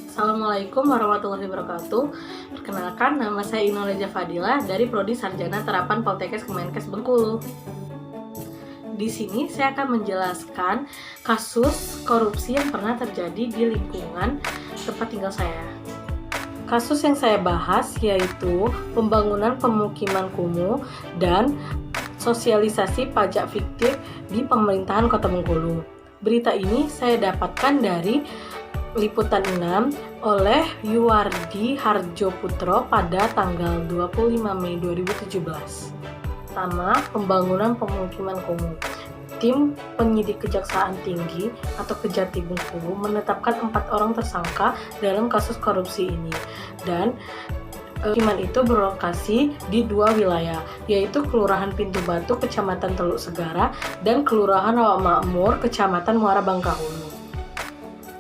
Assalamualaikum warahmatullahi wabarakatuh. Perkenalkan, nama saya Inoleja Fadila dari Prodi Sarjana Terapan Poltekkes Kemenkes Bengkulu. Di sini saya akan menjelaskan kasus korupsi yang pernah terjadi di lingkungan tempat tinggal saya. Kasus yang saya bahas yaitu pembangunan pemukiman kumuh dan sosialisasi pajak fiktif di pemerintahan Kota Bengkulu. Berita ini saya dapatkan dari Liputan 6 oleh Yuwardi Harjoputro pada tanggal 25 Mei 2017. Pertama, pembangunan pemukiman kumuh. Tim penyidik Kejaksaan Tinggi atau Kejati Bengkulu menetapkan 4 orang tersangka dalam kasus korupsi ini, dan pemukiman itu berlokasi di 2 wilayah, yaitu Kelurahan Pintu Batu, Kecamatan Teluk Segara, dan Kelurahan Awak Makmur, Kecamatan Muara Bangkahulu.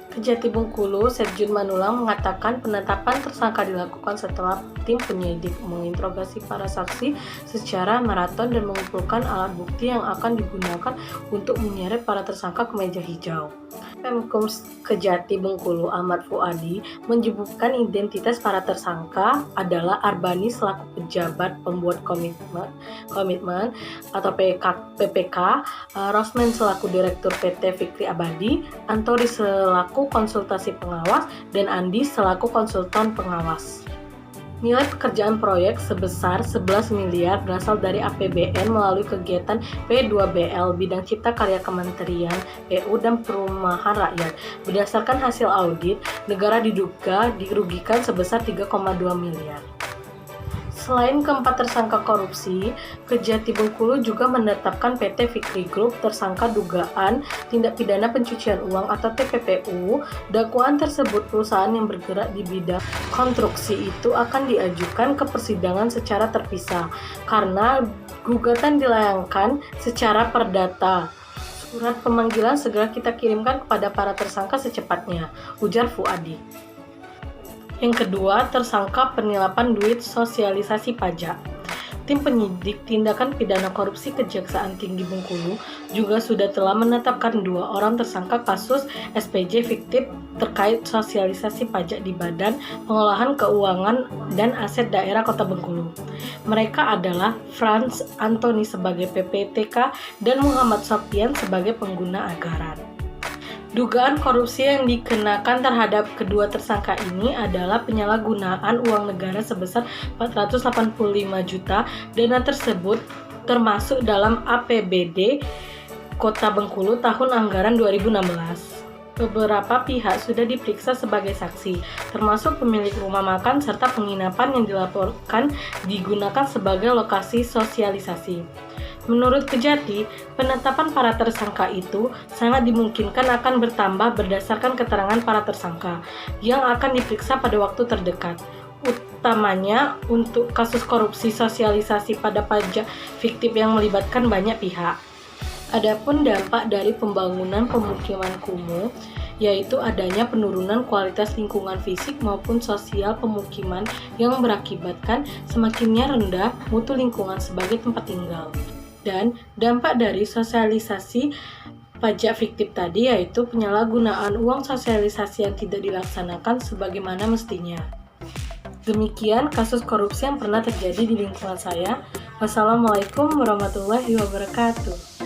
Kejati Bengkulu, Setjun Manulang mengatakan penetapan tersangka dilakukan setelah tim penyidik menginterogasi para saksi secara maraton dan mengumpulkan alat bukti yang akan digunakan untuk menyeret para tersangka ke meja hijau. Pemkums Kejati Bengkulu Ahmad Fuadi menyebutkan identitas para tersangka adalah Arbani selaku pejabat pembuat komitmen atau PPK, Rosman selaku direktur PT Fikri Abadi, Antori selaku konsultasi pengawas, dan Andi selaku konsultan pengawas. Nilai pekerjaan proyek sebesar 11 miliar berasal dari APBN melalui kegiatan P2BL Bidang Cipta Karya Kementerian PU dan Perumahan Rakyat. Berdasarkan hasil audit, negara diduga dirugikan sebesar 3,2 miliar. Selain keempat tersangka korupsi, Kejati Bengkulu juga menetapkan PT Fikri Group tersangka dugaan tindak pidana pencucian uang atau TPPU. Dakwaan tersebut perusahaan yang bergerak di bidang konstruksi itu akan diajukan ke persidangan secara terpisah karena gugatan dilayangkan secara perdata. Surat pemanggilan segera kita kirimkan kepada para tersangka secepatnya, ujar Fuadi. Yang kedua, tersangka penilapan duit sosialisasi pajak. Tim penyidik tindakan pidana korupsi Kejaksaan Tinggi Bengkulu juga sudah telah menetapkan 2 orang tersangka kasus SPJ fiktif terkait sosialisasi pajak di Badan Pengolahan Keuangan dan Aset Daerah Kota Bengkulu. Mereka adalah Franz Antoni sebagai PPTK dan Muhammad Sofian sebagai pengguna anggaran. Dugaan korupsi yang dikenakan terhadap kedua tersangka ini adalah penyalahgunaan uang negara sebesar 485 juta. Dana tersebut termasuk dalam APBD Kota Bengkulu tahun anggaran 2016. Beberapa pihak sudah diperiksa sebagai saksi, termasuk pemilik rumah makan serta penginapan yang dilaporkan digunakan sebagai lokasi sosialisasi. Menurut Kejati, penetapan para tersangka itu sangat dimungkinkan akan bertambah berdasarkan keterangan para tersangka yang akan diperiksa pada waktu terdekat, utamanya untuk kasus korupsi sosialisasi pada pajak fiktif yang melibatkan banyak pihak. Adapun dampak dari pembangunan pemukiman kumuh, yaitu adanya penurunan kualitas lingkungan fisik maupun sosial pemukiman yang berakibatkan semakinnya rendah mutu lingkungan sebagai tempat tinggal. Dan dampak dari sosialisasi pajak fiktif tadi yaitu penyalahgunaan uang sosialisasi yang tidak dilaksanakan sebagaimana mestinya. Demikian kasus korupsi yang pernah terjadi di lingkungan saya. Wassalamualaikum warahmatullahi wabarakatuh.